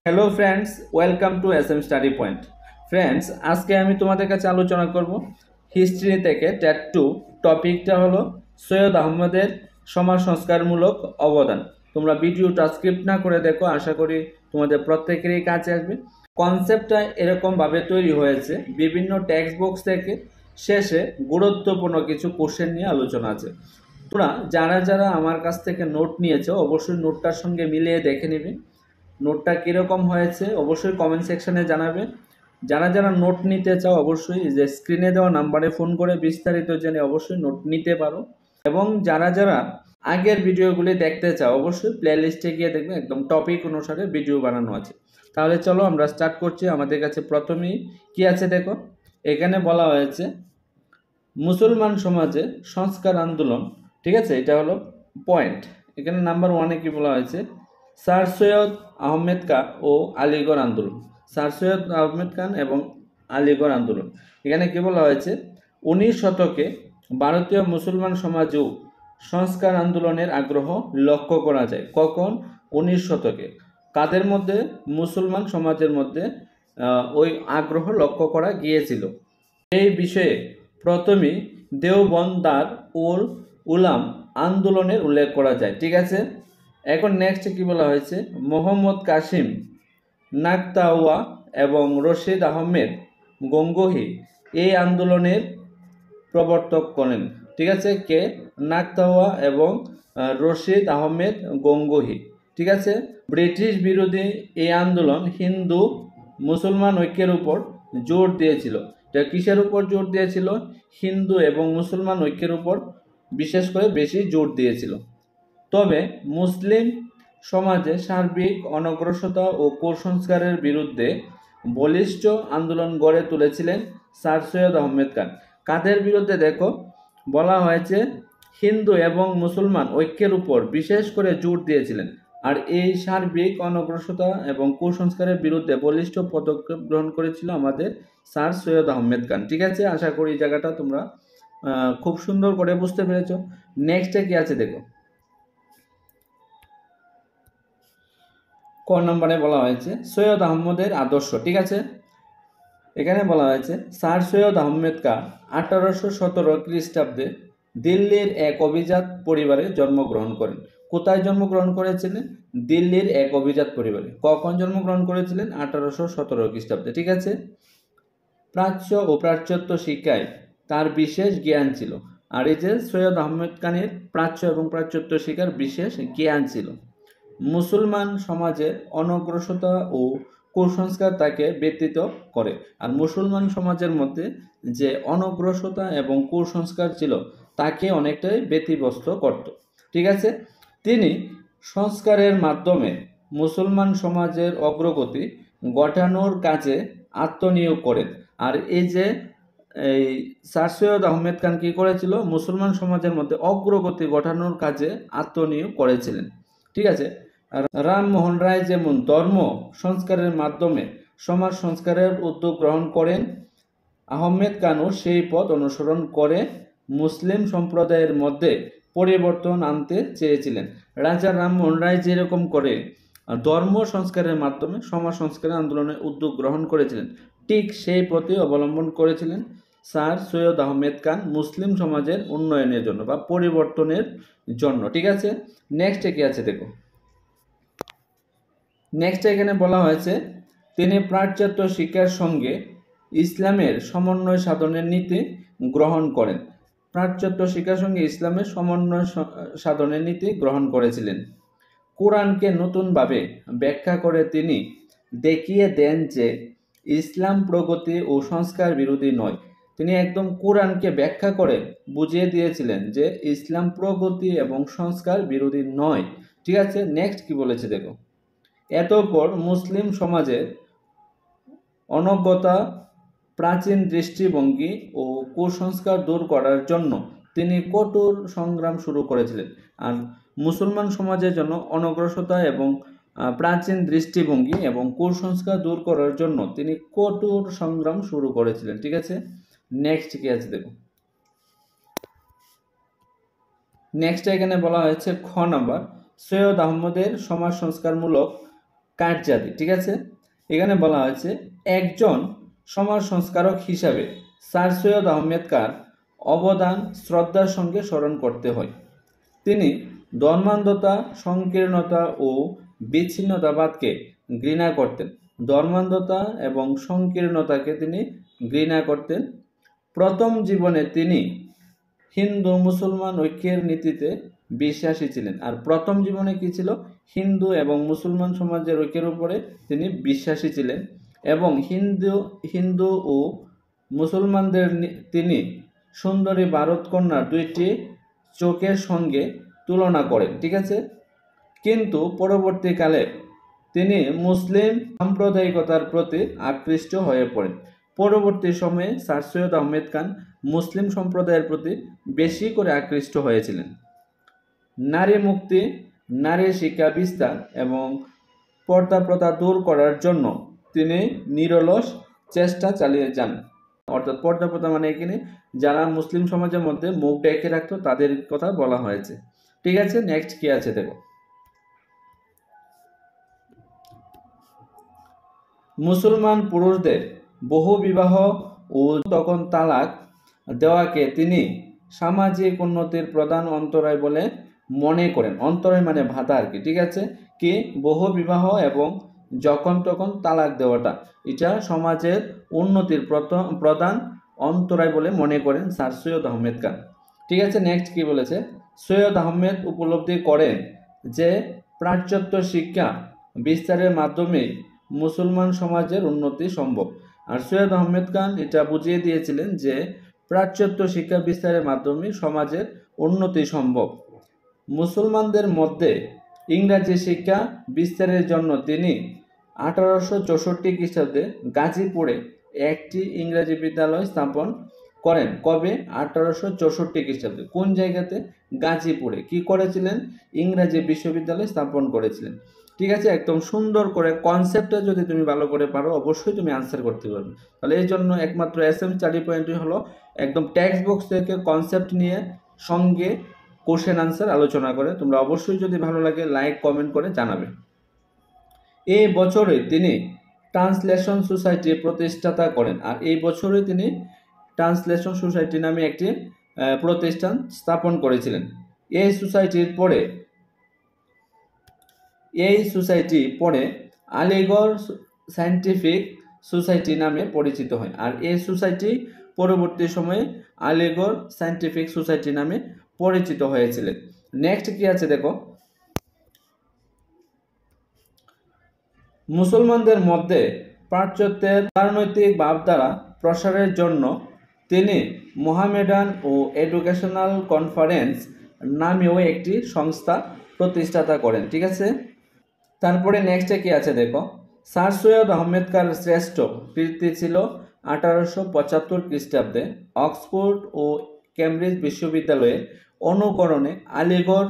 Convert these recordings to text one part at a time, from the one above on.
Hello friends, welcome to SM study point. Friends, আজকে আমি তোমাদের কাছে আলোচনা করব হিস্ট্রি থেকে টেট 2। টপিকটা হলো সৈয়দ আহমদের সমাজ সংস্কারমূলক অবদান। তোমরা ভিডিও ট্রান্সক্রিপ্ট না করে দেখো, আশা করি তোমাদের প্রত্যেকেরই কাছে আসবে। কনসেপ্টটা এরকমভাবে তৈরি হয়েছে, বিভিন্ন টেক্সট বুকস থেকে শেষে গুরুত্বপূর্ণ কিছু কোশ্চেন নিয়ে আলোচনা আছে। তোমরা যারা যারা আমার কাছ থেকে নোট নিয়েছো অবশ্যই নোটটার সঙ্গে মিলিয়ে দেখে নেবে নোটটা কীরকম হয়েছে, অবশ্যই কমেন্ট সেকশনে জানাবে। যারা যারা নোট নিতে চাও অবশ্যই যে স্ক্রিনে দেওয়া নাম্বারে ফোন করে বিস্তারিত জেনে অবশ্যই নোট নিতে পারো। এবং যারা যারা আগের ভিডিওগুলি দেখতে চাও অবশ্যই প্লে লিস্টে গিয়ে দেখবে, একদম টপিক অনুসারে ভিডিও বানানো আছে। তাহলে চলো আমরা স্টার্ট করছি। আমাদের কাছে প্রথমেই কি আছে দেখো, এখানে বলা হয়েছে মুসলমান সমাজে সংস্কার আন্দোলন। ঠিক আছে, এটা হলো পয়েন্ট। এখানে নাম্বার ওয়ানে কি বলা হয়েছে, স্যার সৈয়দ আহমেদ খান ও আলীগড় আন্দোলন। স্যার সৈয়দ আহমেদ খান এবং আলীগড় আন্দোলন, এখানে কি বলা হয়েছে, 19 শতকে ভারতীয় মুসলমান সমাজেও সংস্কার আন্দোলনের আগ্রহ লক্ষ্য করা যায়। কখন? 19 শতকে। কাদের মধ্যে? মুসলমান সমাজের মধ্যে ওই আগ্রহ লক্ষ্য করা গিয়েছিল। এই বিষয়ে প্রথমেই দেওবন্দার উল উলাম আন্দোলনের উল্লেখ করা যায়। ঠিক আছে, এখন নেক্সট কি বলা হয়েছে, মোহাম্মদ কাসিম নাকতাওয়া এবং রশিদ আহমেদ গঙ্গোহী এই আন্দোলনের প্রবর্তক করেন। ঠিক আছে, কে? নাকতাওয়া এবং রশিদ আহমেদ গঙ্গোহী। ঠিক আছে, ব্রিটিশ বিরোধী এই আন্দোলন হিন্দু মুসলমান ঐক্যের উপর জোর দিয়েছিল। এটা কিসের উপর জোর দিয়েছিল? হিন্দু এবং মুসলমান ঐক্যের উপর বিশেষ করে বেশি জোর দিয়েছিল। তবে মুসলিম সমাজে সার্বিক অনগ্রসরতা ও কুসংস্কারের বিরুদ্ধে বলিষ্ঠ আন্দোলন গড়ে তুলেছিলেন স্যার সৈয়দ আহমেদ খান। কাদের বিরুদ্ধে? দেখো, বলা হয়েছে হিন্দু এবং মুসলমান ঐক্যের উপর বিশেষ করে জোর দিয়েছিলেন। আর এই সার্বিক অনগ্রসরতা এবং কুসংস্কারের বিরুদ্ধে বলিষ্ঠ পদক্ষেপ গ্রহণ করেছিল আমাদের স্যার সৈয়দ আহমেদ খান। ঠিক আছে, আশা করি এই জায়গাটা তোমরা খুব সুন্দর করে বুঝতে পেরেছ। নেক্সটে কি আছে দেখো, ক নম্বরে বলা হয়েছে সৈয়দ আহমদের আদর্শ। ঠিক আছে, এখানে বলা হয়েছে স্যার সৈয়দ আহমেদ খান 1817 খ্রিস্টাব্দে দিল্লির এক অভিজাত পরিবারে জন্মগ্রহণ করেন। কোথায় জন্মগ্রহণ করেছিলেন? দিল্লির এক অভিজাত পরিবারে। কখন জন্মগ্রহণ করেছিলেন? 1817 খ্রিস্টাব্দে। ঠিক আছে, প্রাচ্য ও প্রাচ্যত্ব শিক্ষায় তার বিশেষ জ্ঞান ছিল। আর এই যে সৈয়দ আহমেদ খানের প্রাচ্য এবং প্রাচ্যত্ব শিক্ষার বিশেষ জ্ঞান ছিল। মুসলমান সমাজের অনগ্রসরতা ও কুসংস্কার তাকে ব্যতীত করে। আর মুসলমান সমাজের মধ্যে যে অনগ্রসরতা এবং কুসংস্কার ছিল তাকে অনেকটাই ব্যতিব্যস্ত করত। ঠিক আছে, তিনি সংস্কারের মাধ্যমে মুসলমান সমাজের অগ্রগতি ঘটানোর কাজে আত্মনিয়োগ করেন। আর এই যে এই স্যার সৈয়দ আহমেদ খান কি করেছিল? মুসলমান সমাজের মধ্যে অগ্রগতি ঘটানোর কাজে আত্মনিয়োগ করেছিলেন। ঠিক আছে, রামমোহন রায় যেমন ধর্ম সংস্কারের মাধ্যমে সমাজ সংস্কারের উদ্যোগ গ্রহণ করেন, আহমেদ খানও সেই পথ অনুসরণ করে মুসলিম সম্প্রদায়ের মধ্যে পরিবর্তন আনতে চেয়েছিলেন। রাজা রামমোহন রায় যেরকম করে ধর্ম সংস্কারের মাধ্যমে সমাজ সংস্কারের আন্দোলনের উদ্যোগ গ্রহণ করেছিলেন, ঠিক সেই পথে অবলম্বন করেছিলেন স্যার সৈয়দ আহমেদ খান মুসলিম সমাজের উন্নয়নের জন্য বা পরিবর্তনের জন্য। ঠিক আছে, নেক্সটে কি আছে দেখো, নেক্সট এখানে বলা হয়েছে তিনি পাশ্চাত্য শিক্ষার সঙ্গে ইসলামের সমন্বয় সাধনের নীতি গ্রহণ করেন। পাশ্চাত্য শিক্ষার সঙ্গে ইসলামের সমন্বয় সাধনের নীতি গ্রহণ করেছিলেন। কোরআনকে নতুনভাবে ব্যাখ্যা করে তিনি দেখিয়ে দেন যে ইসলাম প্রগতি ও সংস্কার বিরোধী নয়। তিনি একদম কোরআনকে ব্যাখ্যা করে বুঝিয়ে দিয়েছিলেন যে ইসলাম প্রগতি এবং সংস্কার বিরোধী নয়। ঠিক আছে, নেক্সট কি বলেছে দেখো, এতপর মুসলিম সমাজের অনগ্যতা, প্রাচীন দৃষ্টিভঙ্গি ও কুসংস্কার দূর করার জন্য তিনি কঠোর সংগ্রাম শুরু করেছিলেন। আর মুসলমান সমাজের জন্য অনগ্রসরতা এবং প্রাচীন দৃষ্টিভঙ্গি এবং কুসংস্কার দূর করার জন্য তিনি কঠোর সংগ্রাম শুরু করেছিলেন। ঠিক আছে, নেক্সট কি আছে দেখো, নেক্সট এখানে বলা হয়েছে খ নাম্বার, সৈয়দ আহমদের সমাজ সংস্কারমূলক কারজাদি। ঠিক আছে, এখানে বলা হয়েছে একজন সমাজ সংস্কারক হিসাবে স্যার সৈয়দ আহমেদ খান অবদান শ্রদ্ধার সঙ্গে স্মরণ করতে হয়। তিনি ধর্মান্ধতা, সংকীর্ণতা ও বিচ্ছিন্নতাবাদকে ঘৃণা করতেন। ধর্মান্ধতা এবং সংকীর্ণতাকে তিনি ঘৃণা করতেন। প্রথম জীবনে তিনি হিন্দু মুসলমান ঐক্যের নীতিতে বিশ্বাসী ছিলেন। আর প্রথম জীবনে কি ছিল? হিন্দু এবং মুসলমান সমাজের ঐক্যের উপরে তিনি বিশ্বাসী ছিলেন এবং হিন্দু ও মুসলমানদের তিনি সুন্দরী ভারত কন্যার দুইটি চোখের সঙ্গে তুলনা করেন। ঠিক আছে, কিন্তু পরবর্তীকালে তিনি মুসলিম সাম্প্রদায়িকতার প্রতি আকৃষ্ট হয়ে পড়েন। পরবর্তী সময়ে স্যার সৈয়দ আহমেদ খান মুসলিম সম্প্রদায়ের প্রতি বেশি করে আকৃষ্ট হয়েছিলেন। নারী মুক্তি, নারীর শিক্ষা বিস্তার এবং পর্দা প্রথা দূর করার জন্য তিনি নিরলস চেষ্টা চালিয়ে যান। অর্থাৎ পর্দা প্রথা মানে এখানে যারা মুসলিম সমাজের মধ্যে মুখ ঢেকে রাখতো তাদের কথা বলা হয়েছে। ঠিক আছে, নেক্সট কি আছে দেখো। মুসলমান পুরুষদের বহু বিবাহ ও তখন তালাক দেওয়াকে তিনি সামাজিক উন্নতির প্রধান অন্তরায় বলে মনে করেন। অন্তরায় মানে বাধা আর কি। ঠিক আছে, কি বহু বিবাহ এবং যখন তখন তালাক দেওয়াটা এটা সমাজের উন্নতির প্রধান অন্তরায় বলে মনে করেন স্যার সৈয়দ আহমেদ খান। ঠিক আছে, নেক্সট কি বলেছে? সৈয়দ আহমেদ উপলব্ধি করেন যে প্রাচ্যত্ব শিক্ষা বিস্তারের মাধ্যমে মুসলমান সমাজের উন্নতি সম্ভব। আর সৈয়দ আহমেদ খান এটা বুঝিয়ে দিয়েছিলেন যে প্রাচ্যত্ব শিক্ষা বিস্তারের মাধ্যমে সমাজের উন্নতি সম্ভব। মুসলমানদের মধ্যে ইংরাজি শিক্ষা বিস্তারের জন্য তিনি 1864 খ্রিস্টাব্দে গাজীপুরে একটি ইংরাজি বিদ্যালয় স্থাপন করেন। কবে? 1864 খ্রিস্টাব্দে। কোন জায়গাতে? গাজীপুরে। কি করেছিলেন? ইংরাজি বিশ্ববিদ্যালয় স্থাপন করেছিলেন। ঠিক আছে, একদম সুন্দর করে কনসেপ্টটা যদি তুমি ভালো করে পারো অবশ্যই তুমি আনসার করতে পারবে। তাহলে এই জন্য একমাত্র এসএম স্টাডি পয়েন্টই হলো একদম টেক্সট বুক থেকে কনসেপ্ট নিয়ে সঙ্গে কোশ্চেন আনসার আলোচনা করে। তোমরা অবশ্যই যদি ভালো লাগে লাইক কমেন্ট করে জানাবে। এই বছরে তিনি ট্রান্সলেশন সোসাইটি প্রতিষ্ঠাতা করেন। আর এই বছরে তিনি ট্রান্সলেশন সোসাইটি নামে একটি প্রতিষ্ঠান স্থাপন করেছিলেন। এই সোসাইটি পরে আলিগড় সায়েন্টিফিক সোসাইটি নামে পরিচিত হয়। আর এই সোসাইটি পরবর্তী সময়ে আলিগড় সায়েন্টিফিক সোসাইটি নামে পরিচিত হয়েছিলেন। নেক্সট কি আছে দেখো। মুসলমানদের মধ্যে প্রাচ্যত্বের রাজনৈতিক ভাবধারা প্রসারের জন্য তিনি মোহামেডান ও এডুকেশনাল কনফারেন্স নামেও একটি সংস্থা প্রতিষ্ঠাতা করেন। ঠিক আছে, তারপরে নেক্সটে কি আছে দেখো। স্যার সৈয়দ আহমেদ খান শ্রেষ্ঠ কীর্তি ছিল 1875 খ্রিস্টাব্দে অক্সফোর্ড ও কেমব্রিজ বিশ্ববিদ্যালয়ের অনুকরণে Aligarh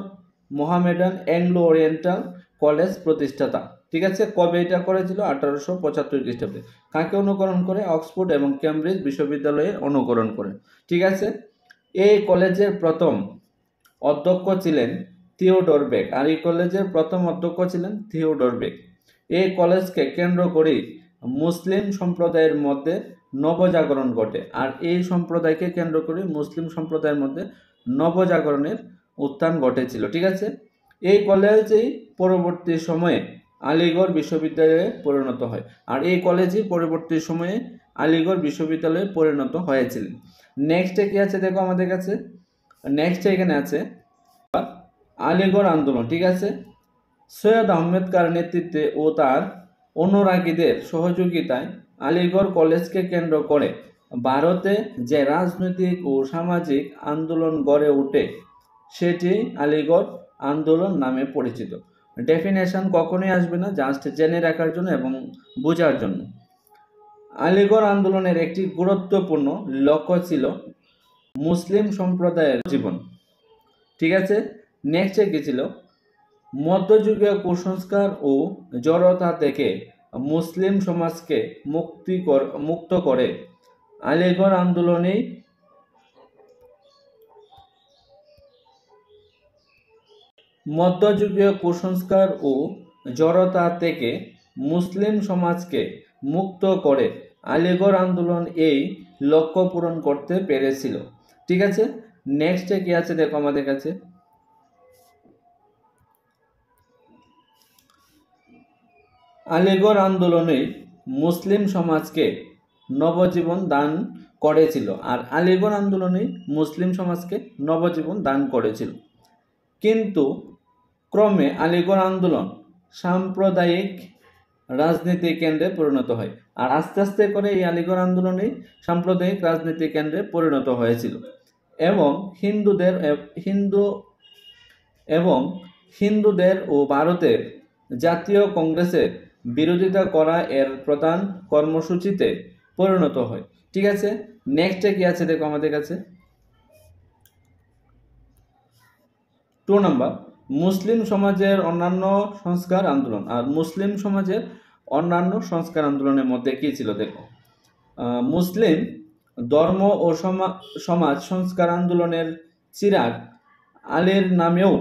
Mohammedan Anglo oriental college প্রতিষ্ঠাতা। ঠিক আছে, কবে এটা করেছিল? 1875 খ্রিস্টাব্দে। কাকে অনুকরণ করে? অক্সফোর্ড এবং কেমব্রিজ বিশ্ববিদ্যালয়ের অনুকরণ করে। ঠিক আছে, এই কলেজের প্রথম অধ্যক্ষ ছিলেন থিওডর বেক। আর এই কলেজের প্রথম অধ্যক্ষ ছিলেন থিওডর বেক। এই কলেজকে কেন্দ্র করেই মুসলিম সম্প্রদায়ের মধ্যে নবজাগরণ ঘটে। আর এই সম্প্রদায়কে কেন্দ্র করে মুসলিম সম্প্রদায়ের মধ্যে নবজাগরণের উত্থান ঘটেছিল। ঠিক আছে, এই কলেজেই পরবর্তী সময়ে আলিগড় বিশ্ববিদ্যালয়ে পরিণত হয়। আর এই কলেজই পরবর্তী সময়ে আলিগড় বিশ্ববিদ্যালয়ে পরিণত হয়েছিলেন। নেক্সটে কি আছে দেখো আমাদের কাছে। নেক্সটে এখানে আছে আলিগড় আন্দোলন। ঠিক আছে, সৈয়দ আহমেদ খানের নেতৃত্বে ও তার অনুরাগীদের সহযোগিতায় আলিগড় কলেজকে কেন্দ্র করে ভারতে যে রাজনৈতিক ও সামাজিক আন্দোলন গড়ে ওঠে সেটি আলিগড় আন্দোলন নামে পরিচিত। ডেফিনেশন কখনোই আসবে না, জাস্ট জেনে রাখার জন্য এবং বোঝার জন্য। আলিগড় আন্দোলনের একটি গুরুত্বপূর্ণ লক্ষ্য ছিল মুসলিম সম্প্রদায়ের জীবন। ঠিক আছে, নেক্সটে কি ছিল? মধ্যযুগীয় কুসংস্কার ও জড়তা থেকে মুসলিম সমাজকে মুক্ত করে আলিগড় আন্দোলনেই মধ্যযুগীয় কুসংস্কার ও জড়তা থেকে মুসলিম সমাজকে মুক্ত করে আলিগড় আন্দোলন এই লক্ষ্য পূরণ করতে পেরেছিল। ঠিক আছে, নেক্সটে কি আছে দেখো আমাদের কাছে। আলিগড় আন্দোলনে মুসলিম সমাজকে নবজীবন দান করেছিল, আর আলিগড় আন্দোলনে মুসলিম সমাজকে নবজীবন দান করেছিল। কিন্তু ক্রমে আলিগড় আন্দোলন সাম্প্রদায়িক রাজনীতি কেন্দ্রে পরিণত হয়, আর আস্তে আস্তে করে এই আলিগড় আন্দোলনই সাম্প্রদায়িক রাজনীতি কেন্দ্রে পরিণত হয়েছিল এবং হিন্দুদের ও ভারতের জাতীয় কংগ্রেসের বিরোধিতা করা এর প্রধান কর্মসূচিতে পরিণত হয়। ঠিক আছে, নেক্সটে কি আছে দেখো আমাদের কাছে। 2 নাম্বার, মুসলিম সমাজের অন্যান্য সংস্কার আন্দোলন। আর মুসলিম সমাজের অন্যান্য সংস্কার আন্দোলনের মধ্যে কি ছিল দেখো। মুসলিম ধর্ম ও সমাজ সংস্কার আন্দোলনের চিরাগ আলীর নামেও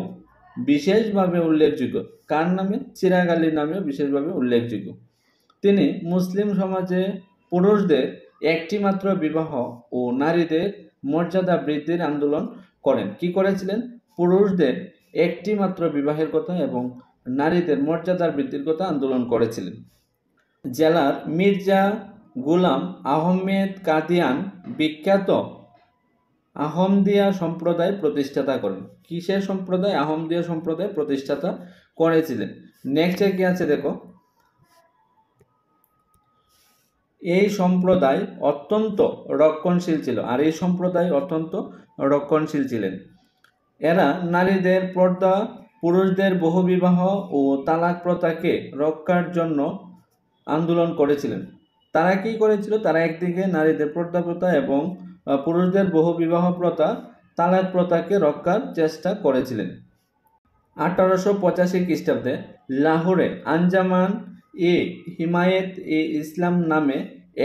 বিশেষভাবে উল্লেখযোগ্য। কার নামে? চিরাগ আলীর নামেও বিশেষভাবে উল্লেখযোগ্য। তিনি মুসলিম সমাজে পুরুষদের একটি মাত্র বিবাহ ও নারীদের মর্যাদা বৃদ্ধির আন্দোলন করেন। কি করেছিলেন? পুরুষদের একটি মাত্র বিবাহের কথা এবং নারীদের মর্যাদার বৃদ্ধির কথা আন্দোলন করেছিলেন। জেলার মির্জা গুলাম আহমেদ কাদিয়ান বিখ্যাত আহমদিয়া সম্প্রদায় প্রতিষ্ঠাতা করেন। কিসের সম্প্রদায়? আহমদিয়া সম্প্রদায় প্রতিষ্ঠাতা করেছিলেন। নেক্সটে কি আছে দেখো। এই সম্প্রদায় অত্যন্ত রক্ষণশীল ছিল, আর এই সম্প্রদায় অত্যন্ত রক্ষণশীল ছিলেন। এরা নারীদের পর্দা, পুরুষদের বহুবিবাহ ও তালাক প্রথাকে রক্ষার জন্য আন্দোলন করেছিলেন। তারা কি করেছিল? তারা একদিকে নারীদের পর্দা প্রথা এবং পুরুষদের বহুবিবাহ প্রথা, তালাক প্রথাকে রক্ষার চেষ্টা করেছিলেন। 1885 খ্রিস্টাব্দে লাহোরে আঞ্জামান এ হিমায়েত এ ইসলাম নামে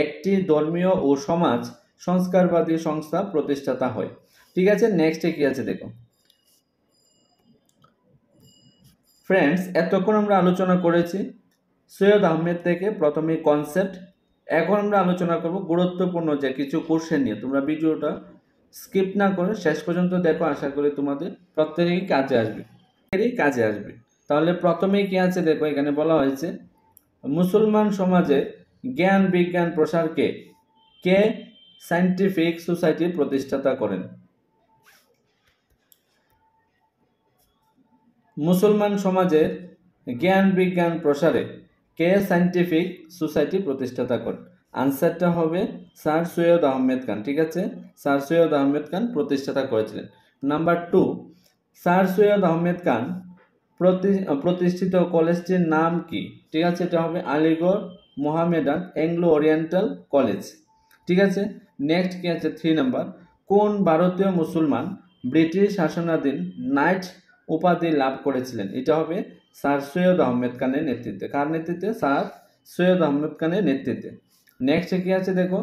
একটি ধর্মীয় ও সমাজ সংস্কারবাদী সংস্থা প্রতিষ্ঠাতা হয়। ঠিক আছে, নেক্সটে কি আছে দেখো। ফ্রেন্ডস, এতক্ষণ আমরা আলোচনা করেছি সৈয়দ আহমেদ থেকে প্রথমে কনসেপ্ট। এখন আমরা আলোচনা করব গুরুত্বপূর্ণ যে কিছু কোশ্চেন নিয়ে। তোমরা ভিডিওটা স্কিপ না করে শেষ পর্যন্ত দেখো, আশা করি তোমাদের প্রত্যেকেই কাজে আসবে। তাহলে প্রথমেই কি আছে দেখো, এখানে বলা হয়েছে মুসলমান সমাজে জ্ঞান বিজ্ঞান প্রসারকে কে সায়েন্টিফিক সোসাইটির প্রতিষ্ঠাতা করেন? মুসলমান সমাজের জ্ঞান বিজ্ঞান প্রসারে কে সায়েন্টিফিক সোসাইটি প্রতিষ্ঠাতা করেন? আনসারটা হবে স্যার সৈয়দ আহমেদ খান। ঠিক আছে, স্যার সৈয়দ আহমেদ খান প্রতিষ্ঠাতা করেছিলেন। নাম্বার 2, স্যার সৈয়দ আহমেদ খান প্রতিষ্ঠিত কলেজটির নাম কি? ঠিক আছে, এটা হবে Aligarh Mohammedan Anglo oriental college. ঠিক আছে, নেক্সট কি আছে 3 নাম্বার, কোন ভারতীয় মুসলমান ব্রিটিশ শাসনাধীন নাইট উপাধি লাভ করেছিলেন? এটা হবে স্যার সৈয়দ আহমেদ খানের নেতৃত্বে। কার নেতৃত্বে? স্যার সৈয়দ আহমেদ খানের নেতৃত্বে। নেক্সট কি আছে দেখো,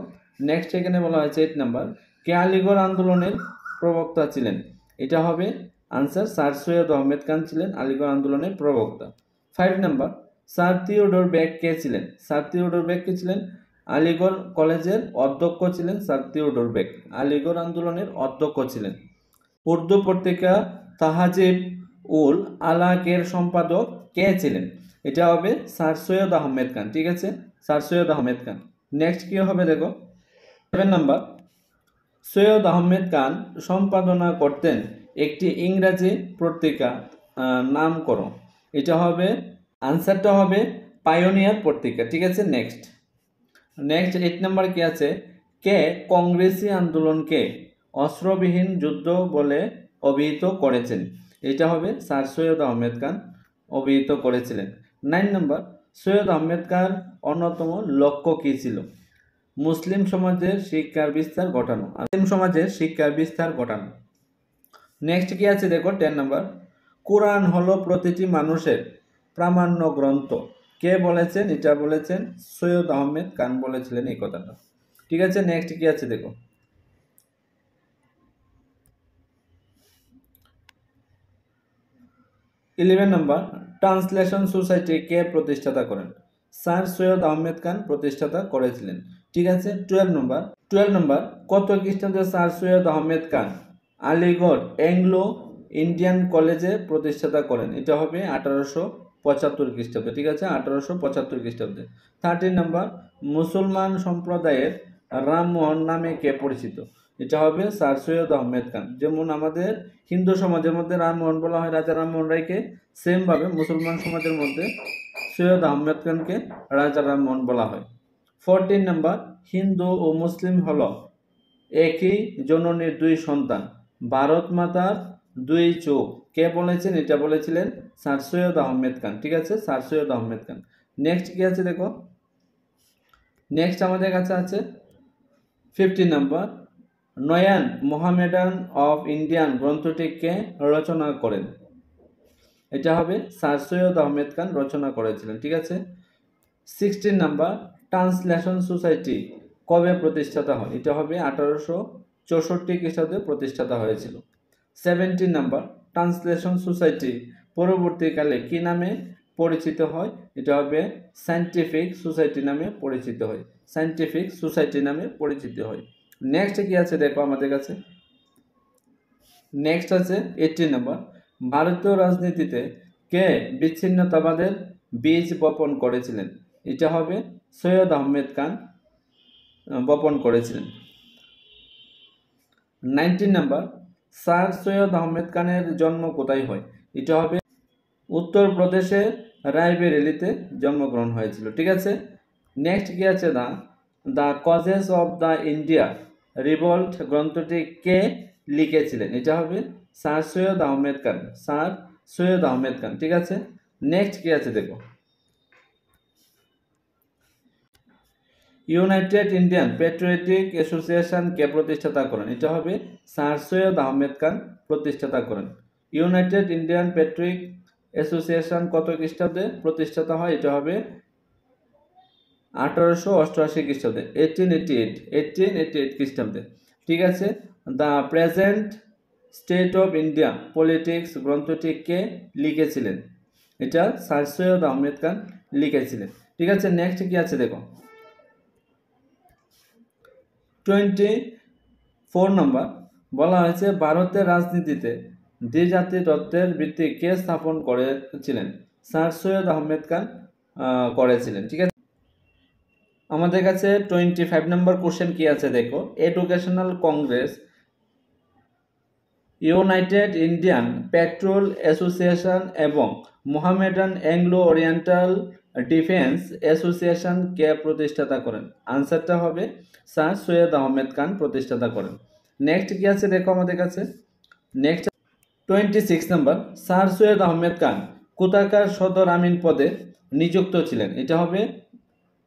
নেক্সট এখানে বলা হয়েছে 8 নাম্বার, কে আলিগড় আন্দোলনের প্রবক্তা ছিলেন? এটা হবে আনসার স্যার সৈয়দ আহমেদ খান ছিলেন আলিগড় আন্দোলনের প্রবক্তা। 5 নাম্বার, স্যার থিওডোর বেক কে ছিলেন? স্যার থিওডোর বেক কে ছিলেন? আলিগড় কলেজের অধ্যক্ষ ছিলেন স্যার থিওডোর বেক, আলিগড় আন্দোলনের অধ্যক্ষ ছিলেন। উর্দু পত্রিকা তাহাজিব উল আলাকের সম্পাদক কে ছিলেন? এটা হবে স্যার সৈয়দ আহমেদ খান। ঠিক আছে, স্যার সৈয়দ আহমেদ খান। নেক্সট কি হবে দেখো 7 নাম্বার, সৈয়দ আহমেদ খান সম্পাদনা করতেন একটি ইংরাজি পত্রিকা, নাম করো। এটা হবে আনসারটা হবে পায়োনিয়ার পত্রিকা। ঠিক আছে, নেক্সট 8 নাম্বার কি আছে, কে কংগ্রেসি আন্দোলনকে অস্ত্রবিহীন যুদ্ধ বলে অভিহিত করেছেন? এটা হবে স্যার সৈয়দ আহমেদ খান অভিহিত করেছিলেন। 9 নাম্বার, সৈয়দ আহমেদ খান অন্যতম লক্ষ্য কী ছিল? মুসলিম সমাজের শিক্ষার বিস্তার ঘটানো। নেক্সট কি আছে দেখো 10 নাম্বার, কোরআন হলো প্রতিটি মানুষের প্রামাণ্য গ্রন্থ। কে বলেছেন? এটা বলেছেন সৈয়দ আহমেদ খান বলেছিলেন এই কথাটা। ঠিক আছে, নেক্সট কি আছে দেখো। 11 নাম্বার, ট্রান্সলেশন সোসাইটি কে প্রতিষ্ঠাতা করেন? স্যার সৈয়দ আহমেদ খান প্রতিষ্ঠাতা করেছিলেন। ঠিক আছে, 12 নম্বর কত খ্রিস্টাব্দে sir Syed Ahmed Khan Aligarh Anglo Indian কলেজে প্রতিষ্ঠাতা করেন? এটা হবে 1875 খ্রিস্টাব্দে। ঠিক আছে, 1875 খ্রিস্টাব্দে। 13 নম্বর মুসলমান সম্প্রদায়ের রামমোহন নামে কে পরিচিত? এটা হবে স্যার সৈয়দ আহমেদ খান। যেমন আমাদের হিন্দু সমাজের মধ্যে রামমোহন বলা হয় রাজা রামমোহন রায়কে, সেম ভাবে মুসলমান সমাজের মধ্যে সৈয়দ আহমেদ খানকে রাজা রামমোহন বলা হয়। 14 নম্বর হিন্দু ও মুসলিম হল একই জননীর দুই সন্তান, ভারত মাতার দুই চোখ, কে বলেছেন? এটা বলেছিলেন স্যার সৈয়দ আহমেদ খান। ঠিক আছে, স্যার সৈয়দ আহমেদ খান। নেক্সট কি আছে দেখো, নেক্সট আমাদের কাছে আছে 15 নম্বর নয়ান মোহামেডান অফ ইন্ডিয়ান গ্রন্থটি কে রচনা করেন? এটা হবে স্যার সৈয়দ আহমেদ খান রচনা করেছিলেন। ঠিক আছে, 16 নাম্বার ট্রান্সলেশন সোসাইটি কবে প্রতিষ্ঠাতা হয়? এটা হবে 1864 খ্রিস্টাব্দে প্রতিষ্ঠাতা হয়েছিল। 17 নাম্বার ট্রান্সলেশন সোসাইটি পরবর্তীকালে কি নামে পরিচিত হয়? এটা হবে সায়েন্টিফিক সোসাইটি নামে পরিচিত হয়। সায়েন্টিফিক সোসাইটি নামে পরিচিত হয়। নেক্সট কি আছে দেখো আমাদের কাছে, নেক্সট আছে 18 নাম্বার ভারতীয় রাজনীতিতে কে বিচ্ছিন্নতাবাদের বীজ বপন করেছিলেন? এটা হবে সৈয়দ আহমেদ খান বপন করেছিলেন। 19 নাম্বার স্যার সৈয়দ আহমেদ খানের জন্ম কোথায় হয়? এটা হবে উত্তরপ্রদেশের রায়বেরেলিতে জন্মগ্রহণ হয়েছিল। ঠিক আছে, নেক্সট কি আছে the causes of the India revolt গ্রন্থটি কে লিখেছিলেন? এটা হবে স্যার সৈয়দ আহমেদ খান, স্যার সৈয়দ আহমেদ খান। ঠিক আছে, নেক্সট কি আছে দেখো, ইউনাইটেড ইন্ডিয়ান প্যাট্রিয়টিক অ্যাসোসিয়েশন কে প্রতিষ্ঠাতা করেন? এটা হবে স্যার সৈয়দ আহমেদ খান প্রতিষ্ঠাতা করেন। ইউনাইটেড ইন্ডিয়ান প্যাট্রিয়টিক অ্যাসোসিয়েশন কত খ্রিস্টাব্দে প্রতিষ্ঠাতা হয়? এটা হবে 1888 খ্রিস্টাব্দে, 1888 খ্রিস্টাব্দে। ঠিক আছে, the present state of India politics গ্রন্থটি কে লিখেছিলেন? এটা স্যার সৈয়দ আহমেদ খান লিখেছিলেন। ঠিক আছে, নেক্সট কি আছে দেখো, 24 নম্বর বলা হয়েছে ভারতের রাজনীতিতে দ্বিজাতি তত্ত্বের ভিত্তি কে স্থাপন করেছিলেন? স্যার সৈয়দ আহমেদ খান করেছিলেন। ঠিক আছে, আমাদের কাছে 25 নম্বর কোশ্চেন কি আছে দেখো, Educational Congress, United Indian Patriotic Association এবং Mohammedan Anglo Oriental Defence Association কে প্রতিষ্ঠাতা করেন? আনসারটা হবে স্যার সৈয়দ আহমেদ খান প্রতিষ্ঠাতা করেন। নেক্সট কি আছে দেখো আমাদের কাছে, নেক্সট 26 নম্বর স্যার সৈয়দ আহমেদ খান কোথাকার সদর আমিন পদে নিযুক্ত ছিলেন? এটা হবে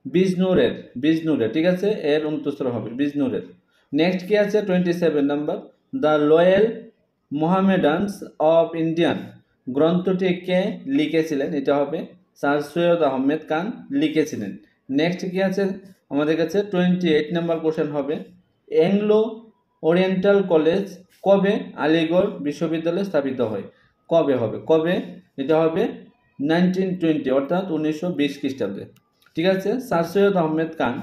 বিজনুরের। ঠিক আছে, এর উত্তর হবে বিজনুরের। নেক্সট কি আছে 27 নম্বর দ্য লয়েল মোহামেডানস অফ ইন্ডিয়ান গ্রন্থটি কে লিখেছিলেন? এটা হবে স্যার সৈয়দ আহমেদ খান লিখেছিলেন। নেক্সট কি আছে আমাদের কাছে 28 নম্বর কোশ্চেন হবে অ্যাংলো ওরিয়েন্টাল কলেজ কবে আলিগড় বিশ্ববিদ্যালয় স্থাপিত হয়? কবে হবে, কবে? এটা হবে 1920 অর্থাৎ 1920 খ্রিস্টাব্দে। ঠিক আছে, স্যার সৈয়দ আহমেদ খান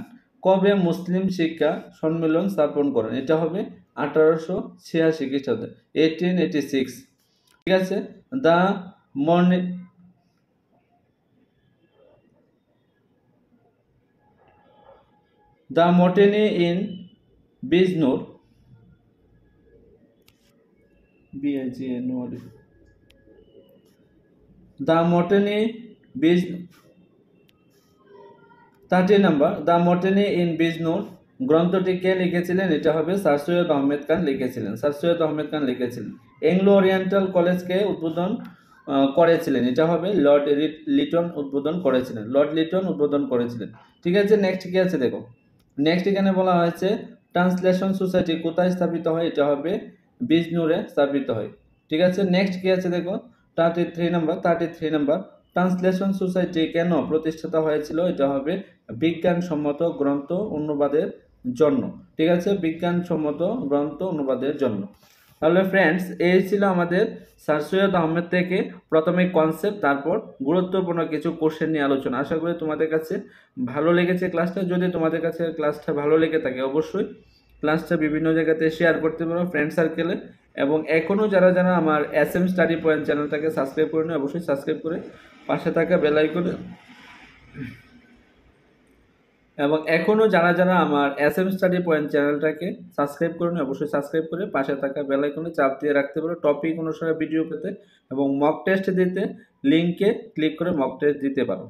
কবে মুসলিম শিক্ষা সম্মেলন স্থাপন করেন? এটা হবে 1886 খ্রিস্টাব্দে, 1886। ঠিক আছে, দ্য মটেনি ইন বিজনুর, দ্য মটেনি বিজ 30 নম্বর দ্য মটেনি ইন বিজনুর গ্রন্থটি কে লিখেছিলেন? এটা হবে স্যার সৈয়দ আহমেদ খান লিখেছিলেন, স্যার সৈয়দ আহমেদ খান লিখেছিলেন। অ্যাংলো ওরিয়েন্টাল কলেজকে উদ্বোধন করেছিলেন? এটা হবে লর্ড লিটন উদ্বোধন করেছিলেন, লর্ড লিটন উদ্বোধন করেছিলেন। ঠিক আছে, নেক্সট কি আছে দেখো, নেক্সট এখানে বলা হয়েছে ট্রান্সলেশন সোসাইটি কোথায় স্থাপিত হয়? এটা হবে বিজনুরে স্থাপিত হয়। ঠিক আছে, নেক্সট কি আছে দেখো 33 নম্বর ট্রান্সলেশন সোসাইটি কেন প্রতিষ্ঠিত হয়েছিল? এটা হবে বিজ্ঞানসম্মত গ্রন্থ অনুবাদের জন্য। ঠিক আছে, বিজ্ঞানসম্মত গ্রন্থ অনুবাদের জন্য। তাহলে ফ্রেন্ডস, এই ছিল আমাদের স্যার সৈয়দ আহমেদ থেকে প্রথমে কনসেপ্ট, তারপর গুরুত্বপূর্ণ কিছু কোশ্চেন নিয়ে আলোচনা। আশা করি তোমাদের কাছে ভালো লেগেছে ক্লাসটা। যদি তোমাদের কাছে ক্লাসটা ভালো লেগে থাকে অবশ্যই ক্লাসটা বিভিন্ন জায়গাতে শেয়ার করতে পারো ফ্রেন্ড সার্কেলে। এবং এখনও যারা যারা আমার SM স্টাডি পয়েন্ট চ্যানেলটাকে সাবস্ক্রাইব করে নিও, অবশ্যই সাবস্ক্রাইব করে পাশে থাকা বেল আইকনে, এবং এখনও যারা যারা আমার SM স্টাডি পয়েন্ট চ্যানেলটাকে সাবস্ক্রাইব করে নিও, অবশ্যই সাবস্ক্রাইব করে পাশে থাকা বেল আইকনে চাপ দিয়ে রাখতে পারো টপিক অনুসারে ভিডিও পেতে এবং মক টেস্ট দিতে লিঙ্কে ক্লিক করে মক টেস্ট দিতে পারো।